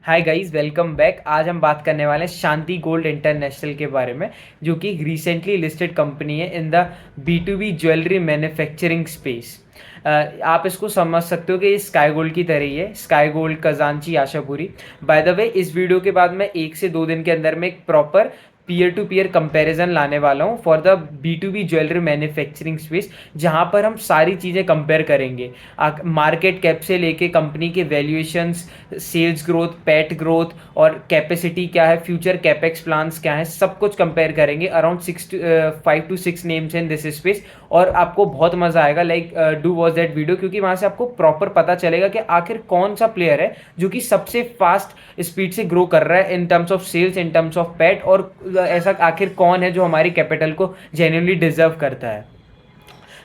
Hi guys, welcome back. आज हम बात करने वाले हैं शांति गोल्ड इंटरनेशनल के बारे में, जो कि एक रिसेंटली लिस्टेड कंपनी है in the B2B jewellery manufacturing space. आप इसको समझ सकते हो कि ये स्काई गोल्ड की तरह ही है। Sky Gold, Khazanchi, Ashapuri. By the way, इस वीडियो के बाद मैं 1 से 2 दिन के अंदर में एक proper peer to peer comparison लाने वाला हूँ for the B2B jewellery manufacturing space, जहाँ पर हम सारी चीज़ें कंपेयर करेंगे। मार्केट कैप से लेके कंपनी के valuations, sales growth, PAT growth और कैपेसिटी क्या है, फ्यूचर कैपेक्स प्लान्स क्या है, सब कुछ कंपेयर करेंगे। Around 5 to 6 names in this space. और आपको बहुत मजा आएगा। डू वॉच दैट वीडियो, क्योंकि वहां से आपको प्रॉपर पता चलेगा कि आखिर कौन सा प्लेयर है जो कि सबसे फास्ट स्पीड से ग्रो कर रहा है in terms of sales, in terms of PAT, और ऐसा आखिर कौन है जो हमारी कैपिटल को जेन्युइनली डिजर्व करता है।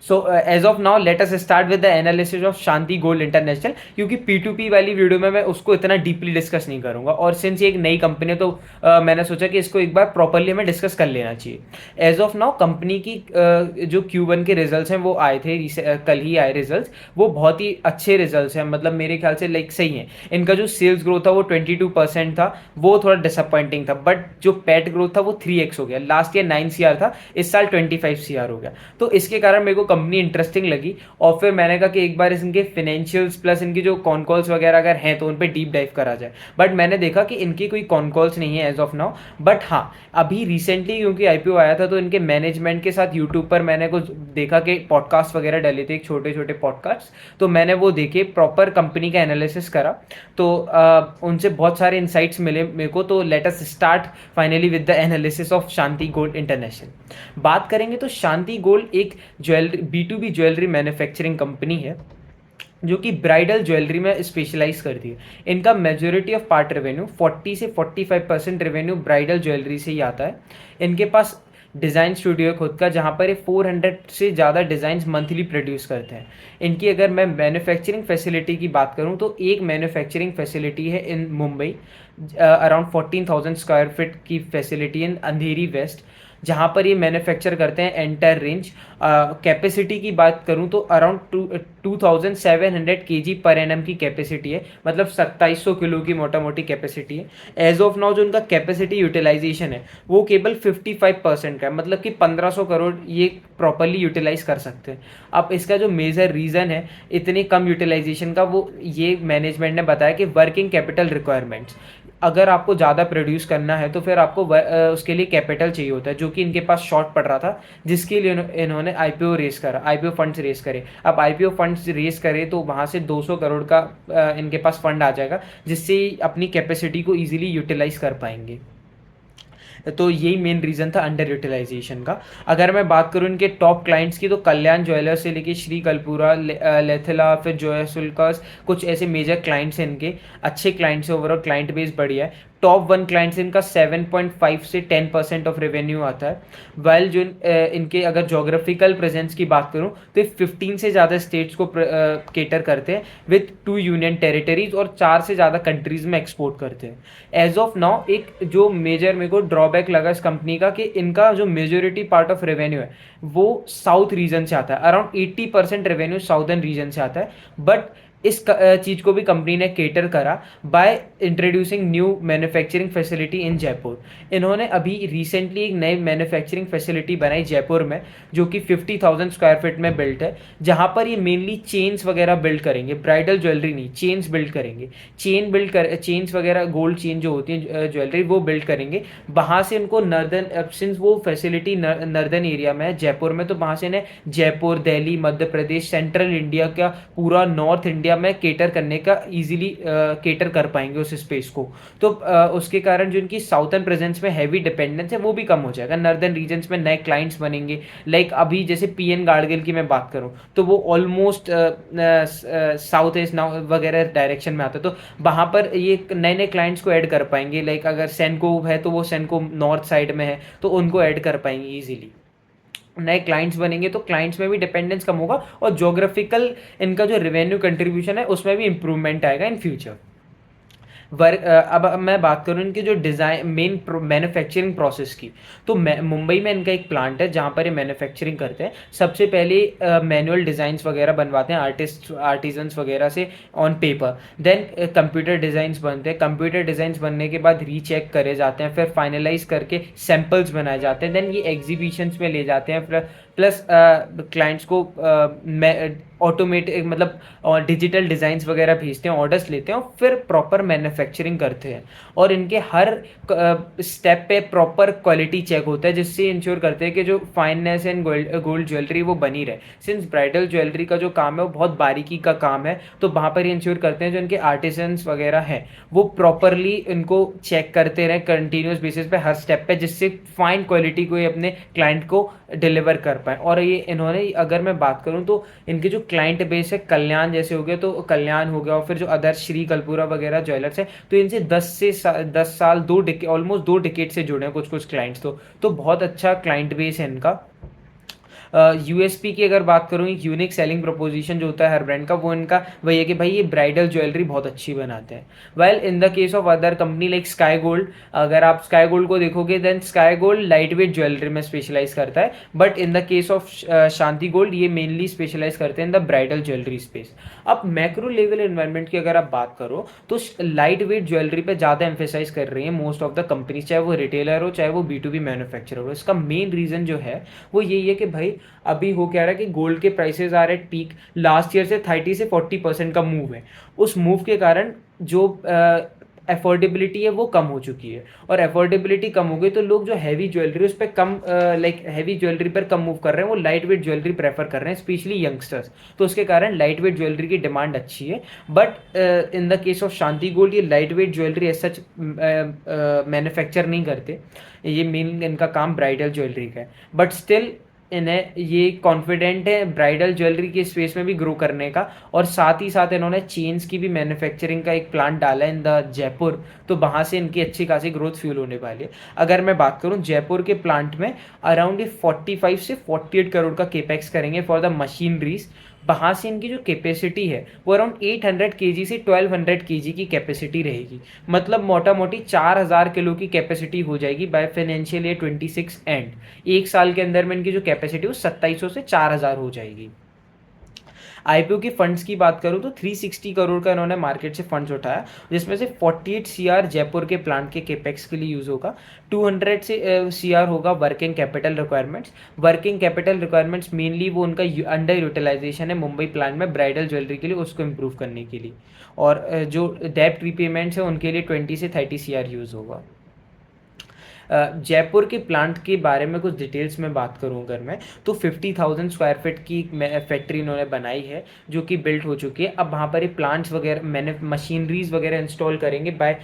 So as of now let us start with the analysis of Shanti gold international, क्योंकि P2P वाली वीडियो में मैं उसको इतना डीपली डिस्कस नहीं करूंगा, और सिंस ये एक नई कंपनी है तो मैंने सोचा कि इसको एक बार प्रॉपरली हमें डिस्कस कर लेना चाहिए। एज ऑफ नाउ कंपनी की जो Q1 के रिजल्ट्स हैं वो आए थे, कल ही आए रिजल्ट्स। वो बहुत ही अच्छे रिजल्ट्स हैं, मतलब मेरे ख्याल से सही हैं। इनका जो सेल्स ग्रोथ था वो 22% था, वो थोड़ा डिसअपॉइंटिंग था। बट जो पैट ग्रोथ था वो 3x हो गया। लास्ट ईयर 9 CR था, इस साल 25 CR हो गया। तो इसके कारण मेरे को कंपनी इंटरेस्टिंग लगी, और फिर मैंने कहा कि एक बार इनके फाइनेंशियल्स प्लस इनकी जो कॉन कॉल्स वगैरह अगर हैं तो उन पे डीप डाइव करा जाए। बट मैंने देखा कि इनकी कोई कॉन कॉल्स नहीं है एज ऑफ नाउ। बट हाँ, अभी रिसेंटली क्योंकि IPO आया था तो इनके मैनेजमेंट के साथ यूट्यूब पर मैंने कुछ देखा कि पॉडकास्ट वगैरह डले थे, छोटे छोटे पॉडकास्ट। तो मैंने वो देखे, प्रॉपर कंपनी का एनालिसिस करा, तो उनसे बहुत सारे इंसाइट्स मिले मेरे को। तो late us start finally with the analysis of Shanti gold international. बात करेंगे तो शांति गोल्ड एक jewellery B2B jewellery manufacturing company है जो कि ब्राइडल ज्वेलरी में स्पेशलाइज करती है। इनका मेजोरिटी ऑफ पार्ट रेवेन्यू 40 से 45% रेवेन्यू ब्राइडल ज्वेलरी से ही आता है। इनके पास डिज़ाइन स्टूडियो है खुद का, जहाँ पर ये 400 से ज़्यादा डिज़ाइंस मंथली प्रोड्यूस करते हैं। इनकी अगर मैं मैन्युफैक्चरिंग फैसिलिटी की बात करूँ तो एक मैन्युफैक्चरिंग फैसिलिटी है इन मुंबई, अराउंड 14,000 स्क्वायर फीट की फैसिलिटी इन अंधेरी वेस्ट, जहाँ पर ये मैन्युफैक्चर करते हैं एंटायर रेंज। कैपेसिटी की बात करूँ तो अराउंड 2,700 kg पर एनम की कैपेसिटी है, मतलब 2700 किलो की मोटा मोटी कैपेसिटी है। एज ऑफ नाउ जो उनका कैपेसिटी यूटिलाइजेशन है वो केवल 55% का है, मतलब कि 1500 करोड़ ये प्रॉपरली यूटिलाइज कर सकते हैं। अब इसका जो मेजर रीज़न है इतनी कम यूटिलाइजेशन का, वो ये मैनेजमेंट ने बताया कि वर्किंग कैपिटल रिक्वायरमेंट्स। अगर आपको ज़्यादा प्रोड्यूस करना है तो फिर आपको उसके लिए कैपिटल चाहिए होता है, जो कि इनके पास शॉर्ट पड़ रहा था, जिसके लिए इन्होंने IPO रेस करा, IPO फंड्स रेस करे। अब IPO फंड्स रेस करे तो वहाँ से 200 करोड़ का इनके पास फंड आ जाएगा, जिससे अपनी कैपेसिटी को ईजिली यूटिलाइज कर पाएंगे। तो यही मेन रीज़न था अंडर यूटिलाइजेशन का। अगर मैं बात करूँ इनके टॉप क्लाइंट्स की, तो कल्याण ज्वेलर्स से लेके श्री कल्पूरा, लेथिला, फिर जोयासुल्कास, कुछ ऐसे मेजर क्लाइंट्स हैं इनके। अच्छे क्लाइंट्स हैं, ओवरऑल क्लाइंट बेस बढ़िया है। टॉप 1 क्लाइंट्स इनका 7.5 से 10% ऑफ रेवेन्यू आता है। वाइल जो इनके अगर जोग्राफिकल प्रेजेंस की बात करूँ तो 15 से ज़्यादा स्टेट्स को केटर करते हैं, विथ 2 यूनियन टेरिटरीज, और 4 से ज़्यादा कंट्रीज में एक्सपोर्ट करते हैं। एज ऑफ नाउ एक जो मेजर मेरे को ड्रॉबैक लगा इस कंपनी का, कि इनका जो मेजोरिटी पार्ट ऑफ रेवेन्यू है वो साउथ रीजन से आता है। अराउंड 80% रेवेन्यू साउदर्न रीजन से आता है। बट इस चीज़ को भी कंपनी ने केटर करा by introducing new manufacturing facility in Jaipur. इन्होंने अभी रिसेंटली एक नई मैन्युफैक्चरिंग फैसिलिटी बनाई जयपुर में, जो कि 50,000 स्क्वायर फीट में बिल्ट है, जहाँ पर ये मेनली चेन्स वगैरह बिल्ड करेंगे, ब्राइडल ज्वेलरी नहीं, चेन्स बिल्ड करेंगे। चेन्स वगैरह, गोल्ड चेन जो होती है ज्वेलरी, वो बिल्ड करेंगे। वहाँ से उनको नर्दर्न, सिंस वो फैसिलिटी नर्दर्न एरिया में है जयपुर में, तो वहाँ से इन्हें जयपुर, दिल्ली, मध्य प्रदेश, सेंट्रल इंडिया का, पूरा नॉर्थ इंडिया में केटर करने का इजीली केटर कर पाएंगे उस स्पेस को। तो उसके कारण जो इनकी साउथर्न प्रेजेंस में हैवी डिपेंडेंस है वो भी कम हो जाएगा। नॉर्दर्न रीजन्स में नए क्लाइंट्स बनेंगे। अभी जैसे PN गार्गिल की मैं बात करूं तो वो ऑलमोस्ट साउथ ईस्ट वगैरह डायरेक्शन में आता है, तो वहां पर ये नए नए क्लाइंट्स को ऐड कर पाएंगे। अगर सेनको है तो वो सेनको नॉर्थ साइड में है, तो उनको ऐड कर पाएंगे ईजिली। नए क्लाइंट्स बनेंगे तो क्लाइंट्स में भी डिपेंडेंस कम होगा, और जोग्राफिकल इनका जो रेवेन्यू कंट्रीब्यूशन है उसमें भी इंप्रूवमेंट आएगा इन फ्यूचर। अब मैं बात करूँ इनके जो डिज़ाइन मेन मैन्युफैक्चरिंग प्रोसेस की, तो मुंबई में इनका एक प्लांट है जहाँ पर ये मैन्युफैक्चरिंग करते हैं। सबसे पहले मैनुअल डिज़ाइंस वगैरह बनवाते हैं आर्टिजन्स वगैरह से on paper. Then computer designs बनते हैं। कंप्यूटर डिज़ाइंस बनने के बाद रीचेक करे जाते हैं, फिर फाइनलाइज करके सैम्पल्स बनाए जाते हैं। देन ये एग्जीबिशंस में ले जाते हैं, प्लस क्लाइंट्स को ऑटोमेटिक मतलब डिजिटल डिज़ाइंस वगैरह भेजते हैं, ऑर्डर्स लेते हैं और फिर प्रॉपर मैन्युफैक्चरिंग करते हैं। और इनके हर स्टेप पे प्रॉपर क्वालिटी चेक होता है, जिससे इंश्योर करते हैं कि जो फाइननेस एंड गोल्ड ज्वेलरी वो बनी रहे। सिंस ब्राइडल ज्वेलरी का जो काम है वो बहुत बारीकी का काम है, तो वहाँ पर इंश्योर करते हैं जो इनके आर्टिसंस वगैरह हैं वो प्रॉपरली इनको चेक करते रहे कंटिन्यूस बेसिस पे हर स्टेप पे, जिससे फाइन क्वालिटी को ये अपने क्लाइंट को डिलीवर कर पाए। और ये इन्होंने, अगर मैं बात करूँ तो इनके जो क्लाइंट बेस है कल्याण जैसे हो गए, तो कल्याण हो गया, और फिर जो अदर श्री कलपुरा वगैरह ज्वेलर्स हैं, तो इनसे 10 साल ऑलमोस्ट 2 डिकेड से जुड़े हैं कुछ कुछ क्लाइंट्स। तो बहुत अच्छा क्लाइंट बेस है इनका। यूएसपी की अगर बात करूँ, एक यूनिक सेलिंग प्रोपोजिशन जो होता है हर ब्रांड का, वो इनका वही है कि भाई ये ब्राइडल ज्वेलरी बहुत अच्छी बनाते हैं। Well in the case of other company like Sky Gold, अगर आप स्काई गोल्ड को देखोगे then Sky Gold light weight jewellery में स्पेशलाइज करता है, but in the case of Shanti gold ये मेनली स्पेशलाइज करते हैं in the bridal jewellery space. अब मैक्रो लेवल इन्वायरमेंट की अगर आप बात करो तो लाइट वेट ज्वेलरी पे ज़्यादा एम्फेसाइज कर रही है मोस्ट ऑफ द कंपनीज, चाहे वो रिटेलर हो चाहे वो B2B मैन्युफैक्चरर हो। इसका मेन रीज़न जो है वो यही है कि भाई अभी हो क्या रहा है कि गोल्ड के प्राइसेस आ रहे हैं पीक, लास्ट ईयर से 30 से 40% का मूव है। उस मूव के कारण जो अफोर्डेबिलिटी है वो कम हो चुकी है, और अफोर्डेबिलिटी कम हो गई तो लोग जो हैवी ज्वेलरी उस पर कम हैवी ज्वेलरी पर कम मूव कर रहे हैं, वो लाइट वेट ज्वेलरी प्रेफर कर रहे हैं, स्पेशली यंगस्टर्स। तो उसके कारण लाइट वेट ज्वेलरी की डिमांड अच्छी है। But in the case of Shanti gold ये light weight jewellery as such manufacture नहीं करते, ये मेन इनका काम ब्राइडल ज्वेलरी का है। बट स्टिल इन्हें ये कॉन्फिडेंट है ब्राइडल ज्वेलरी के स्पेस में भी ग्रो करने का, और साथ ही साथ इन्होंने चेन्स की भी मैन्युफैक्चरिंग का एक प्लांट डाला है इन द जयपुर, तो वहाँ से इनकी अच्छी खासी ग्रोथ फ्यूल होने वाली है। अगर मैं बात करूँ जयपुर के प्लांट में अराउंड 45 से 48 करोड़ का केपेक्स करेंगे फॉर द मशीनरीज। वहाँ से इनकी जो कैपेसिटी है वो अराउंड 800 केजी से 1200 केजी की कैपेसिटी रहेगी, मतलब मोटा मोटी 4000 किलो की कैपेसिटी हो जाएगी बाय फाइनेंशियल ईयर 26 एंड। एक साल के अंदर में इनकी जो कैपेसिटी वो 2700 से 4000 हो जाएगी। आईपीओ के फंड्स की बात करूँ तो 360 करोड़ का इन्होंने मार्केट से फंड्स उठाया, जिसमें से 48 सीआर जयपुर के प्लांट के केपेक्स के लिए यूज़ होगा, 200 से सीआर होगा working capital requirements. Working capital requirements mainly वो उनका अंडर यूटिलाइजेशन है मुंबई प्लांट में ब्राइडल ज्वेलरी के लिए, उसको इम्प्रूव करने के लिए। और जो डेप्ट रीपेमेंट्स है उनके लिए 20 से 30 सीआर यूज़ होगा। जयपुर के प्लांट के बारे में कुछ डिटेल्स में बात करूँ अगर मैं, तो 50,000 स्क्वायर फीट की फैक्ट्री इन्होंने बनाई है जो कि बिल्ट हो चुकी है। अब वहाँ पर ये प्लांट्स वगैरह मैंने मशीनरीज वगैरह इंस्टॉल करेंगे बाय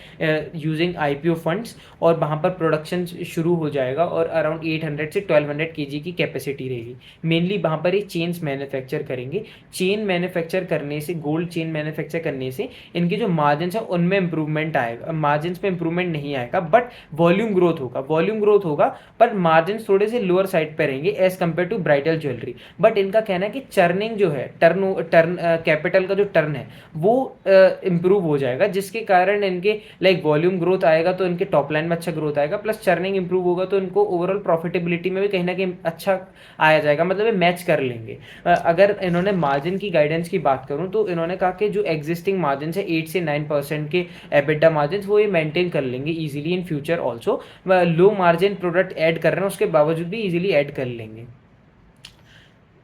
यूजिंग आईपीओ फंड्स, और वहाँ पर प्रोडक्शन शुरू हो जाएगा, और अराउंड 800 से 1200 केजी की कैपेसिटी रहेगी। मेनली वहाँ पर ये चेन्स मैन्युफैक्चर करेंगे। चेन मैन्युफैक्चर करने से, गोल्ड चेन मैन्युफैक्चर करने से इनके जो मार्जिन है उनमें इंप्रूवमेंट आएगा, मार्जिन में इंप्रूवमेंट नहीं आएगा, बट वॉल्यूम ग्रोथ होगा, वॉल्यूम ग्रोथ होगा, पर मार्जिन थोड़े से लोअर साइड पे रहेंगे as compare to bridal jewellery. But इनका कहना है कि चर्निंग जो है, टर्न कैपिटल का जो टर्न है वो इंप्रूव हो जाएगा, जिसके कारण इनके लाइक वॉल्यूम ग्रोथ आएगा तो इनके टॉप लाइन में अच्छा ग्रोथ आएगा, प्लस चर्निंग इंप्रूव होगा तो इनको ओवरऑल प्रॉफिटेबिलिटी में भी कहीं ना कहीं अच्छा आया जाएगा, मतलब ये मैच कर लेंगे। अगर इन्होंने मार्जिन की गाइडेंस की बात करूं तो इन्होंने कहा कि जो एग्जिस्टिंग मार्जिन है 8 से 9% के एबिटा मार्जिन वो ये मेंटेन कर लेंगे easily in future also. Low margin product add कर रहे हैं उसके बावजूद भी इजीली ऐड कर लेंगे।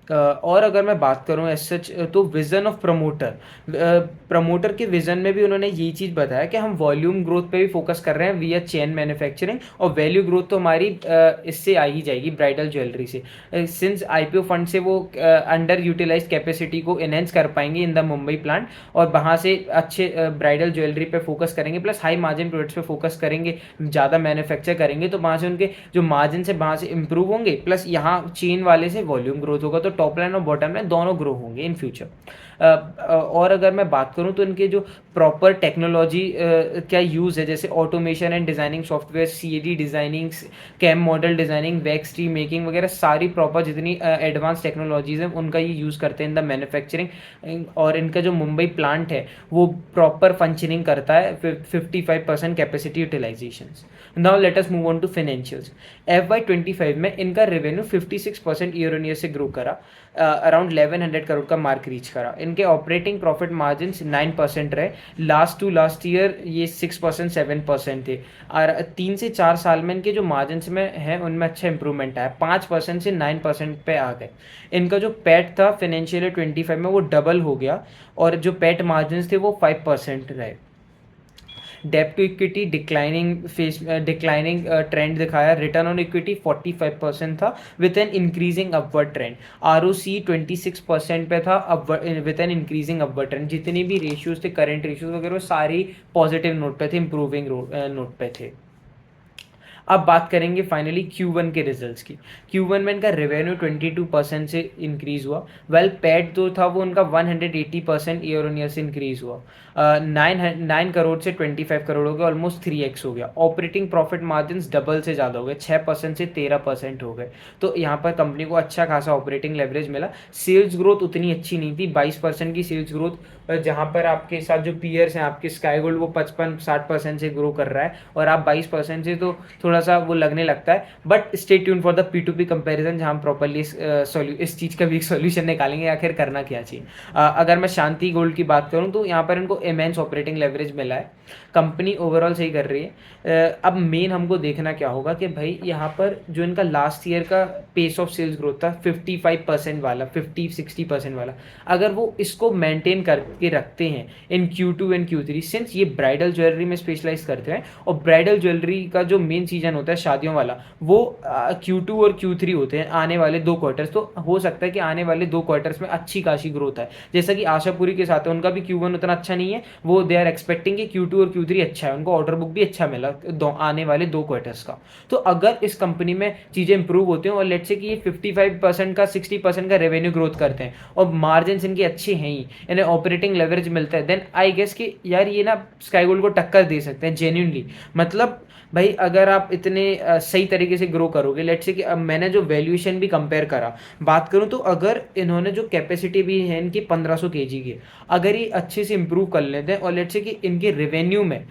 और अगर मैं बात करूं एज सच तो विज़न ऑफ प्रमोटर के विज़न में भी उन्होंने ये चीज़ बताया कि हम वॉल्यूम ग्रोथ पे भी फोकस कर रहे हैं विया चेन मैन्युफैक्चरिंग, और वैल्यू ग्रोथ तो हमारी इससे आ ही जाएगी ब्राइडल ज्वेलरी से। सिंस आईपीओ फंड से वो अंडर यूटिलाइज कैपेसिटी को एनहेंस कर पाएंगे इन द मुंबई प्लांट, और वहाँ से अच्छे ब्राइडल ज्वेलरी पे फोकस करेंगे, प्लस हाई मार्जिन प्रोडक्ट्स पे फोकस करेंगे, ज़्यादा मैन्युफैक्चर करेंगे, तो वहाँ से उनके जो मार्जिन से वहाँ से इंप्रूव होंगे, प्लस यहाँ चेन वाले से वॉल्यूम ग्रोथ होगा, तो टॉप लाइन और बॉटम लाइन दोनों ग्रो होंगे इन फ्यूचर। और अगर मैं बात करूँ तो इनके जो प्रॉपर टेक्नोलॉजी क्या यूज़ है, जैसे automation and designing software, CAD designing, CAM model designing, wax tree making वगैरह सारी प्रॉपर जितनी एडवांस टेक्नोलॉजीज़ हैं उनका ये यूज़ करते हैं इन द मैन्युफैक्चरिंग। और इनका जो मुंबई प्लांट है वो प्रॉपर फंक्शनिंग करता है 55% capacity utilisation. Now let us move on to financials. FY25 में इनका रेवेन्यू 56% ईयर ऑन ईयर से ग्रो करा, अराउंड 1100 करोड़ का मार्क रीच करा। इनके ऑपरेटिंग प्रॉफिट मार्जिन 9% रहे, लास्ट ईयर ये 6% 7% थे। और 3 से 4 साल में इनके जो मार्जिन में है उनमें अच्छा इंप्रूवमेंट आया, 5% से 9% पे आ गए। इनका जो पैट था फाइनेंशियल 25 में वो डबल हो गया, और जो पैट मार्जिन थे वो 5% रहे। डेप्ट टू इक्विटी डिक्लाइनिंग ट्रेंड दिखाया, रिटर्न ऑन इक्विटी 45% था with an increasing upward trend, ROC 26% पे था with an increasing upward trend. जितने भी रेशियोज थे, करेंट रेशियोज वगैरह, वो सारी पॉजिटिव नोट पे थे, इंप्रूविंग नोट पे थे। अब बात करेंगे फाइनली Q1 के रिजल्ट्स की। Q1 में इनका रेवेन्यू 22% से इंक्रीज हुआ, वेल पैट जो था वो उनका 180% ईयर ऑन ईयर से इंक्रीज हुआ, 9 करोड़ से 25 करोड़ हो गया, ऑलमोस्ट 3x हो गया। ऑपरेटिंग प्रॉफिट मार्जिन डबल से ज़्यादा हो गए, 6% से 13% हो गए। तो यहाँ पर कंपनी को अच्छा खासा ऑपरेटिंग लेवरेज मिला। सेल्स ग्रोथ उतनी अच्छी नहीं थी, 22% की सेल्स ग्रोथ, जहाँ पर आपके साथ जो पीयर्स हैं आपके स्काई गोल्ड वो 55-60% से ग्रो कर रहा है, और आप 22% से तो थोड़ा सा वो लगने लगता है। But stay tune for the P2P comparison, जहाँ हम प्रॉपरली इस चीज़ का भी एक सॉल्यूशन निकालेंगे आखिर करना क्या चाहिए। अगर मैं शांति गोल्ड की बात करूँ तो यहाँ पर इनको इमेंस ऑपरेटिंग लेवरेज मिला है, कंपनी ओवरऑल सही कर रही है। अब मेन हमको देखना क्या होगा कि भाई यहाँ पर जो इनका लास्ट ईयर का पेस ऑफ सेल्स ग्रोथ था 55% वाला, 50-60% वाला, अगर वो इसको मेंटेन करके रखते हैं इन Q2 एंड Q3, सिंस ये ब्राइडल ज्वेलरी में स्पेशलाइज करते हैं और ब्राइडल ज्वेलरी का जो मेन सीजन होता है शादियों वाला वो Q2 और Q3 होते हैं, आने वाले 2 क्वार्टर्स। तो हो सकता है कि आने वाले 2 क्वार्टर्स में अच्छी खासी ग्रोथ है, जैसा कि आशापुरी के साथ है, उनका भी Q1 उतना अच्छा नहीं है, वो दे आर एक्सपेक्टिंग कि Q2 और Q3 अच्छा है, उनको ऑर्डर बुक भी अच्छा मिला आने वाले 2 क्वार्टर्स का। तो अगर इस कंपनी में चीज़ें इंप्रूव होती हैं और लेट्स से कि ये 55% का 60% का रेवेन्यू ग्रोथ करते हैं और मार्जिन इनके अच्छे हैं ही, इन्हें ऑपरेटिंग लेवरेज मिलता है, देन आई गेस कि यार ये ना स्काई गोल्ड को टक्कर दे सकते हैं जेन्युइनली। मतलब भाई अगर आप इतने सही तरीके से ग्रो करोगे, लेट्स से कि अब मैंने जो वैल्यूएशन भी कंपेयर करा, बात करूं तो अगर इन्होंने जो कैपेसिटी भी है इनकी 1500 kg की, अगर ये अच्छे से इंप्रूव कर लेते हैं और लेट्स से कि इनके रेवेन्यू में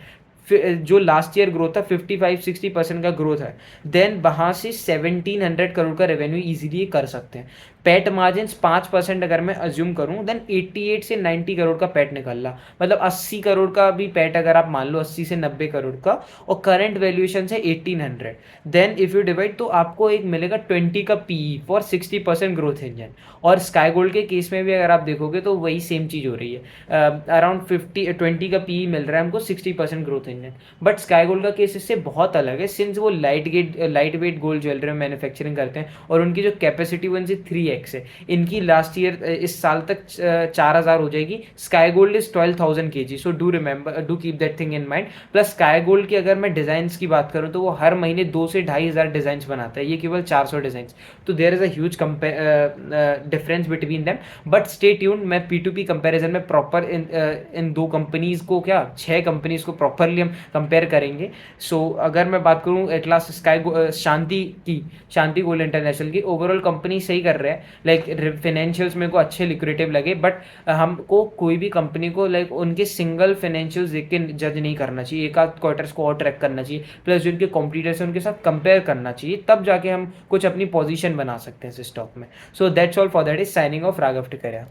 जो लास्ट ईयर ग्रोथ था 55-60% का ग्रोथ है, देन वहाँ से 1700 करोड़ का रेवेन्यू इजीली कर सकते हैं। पैट मार्जिन 5% अगर मैं अज्यूम करूं, देन 88 से 90 करोड़ का पैट निकल रहा, मतलब 80 करोड़ का भी पैट अगर आप मान लो, 80 से 90 करोड़ का, और करंट वैल्यूएशन है 1800, देन इफ यू डिवाइड तो आपको एक मिलेगा 20 का पीई फॉर 60% ग्रोथ इंजन। और स्काई गोल्ड के केस में भी अगर आप देखोगे तो वही सेम चीज़ हो रही है, अराउंड 20 का पीई मिल रहा है हमको 60% growth engine. But sky gold का केस इससे बहुत अलग है, सिंस वो लाइट वेट गोल्ड ज्वेलरी में मैन्युफैक्चरिंग करते हैं और उनकी जो कैपेसिटी 3x है। इनकी लास्ट ईयर इस साल तक 4000 हो जाएगी, sky gold is 12,000 kg, so do keep that thing in mind. Plus sky gold की अगर मैं डिजाइन की बात करूं तो वो हर महीने 2 से 2,500 डिजाइन बनाता है, ये केवल 400 डिजाइन। तो there is a huge difference between them. But stay tuned, मैं P2P कंपैरिजन में प्रॉपर इन 2 कंपनीज को, क्या 6 कंपनीज को प्रॉपरली हम कंपेयर करेंगे। सो अगर मैं बात करूं एटलास शांति गोल्ड इंटरनेशनल की, ओवरऑल कंपनी सही कर रहे हैं, लाइक फाइनेंशियल्स मेरे को अच्छे लिक्विडेटिव लगे। बट हमको कोई भी कंपनी को लाइक उनके सिंगल फाइनेंशियल्स देख के जज नहीं करना चाहिए, एक आध क्वार्टर्स को और ट्रैक करना चाहिए, प्लस जो उनके कॉम्पिटिटर्स हैं उनके साथ कंपेयर करना चाहिए, तब जाके हम कुछ अपनी पोजीशन बना सकते हैं इस स्टॉक में। So that's all for that is signing off Raghav Tikaria.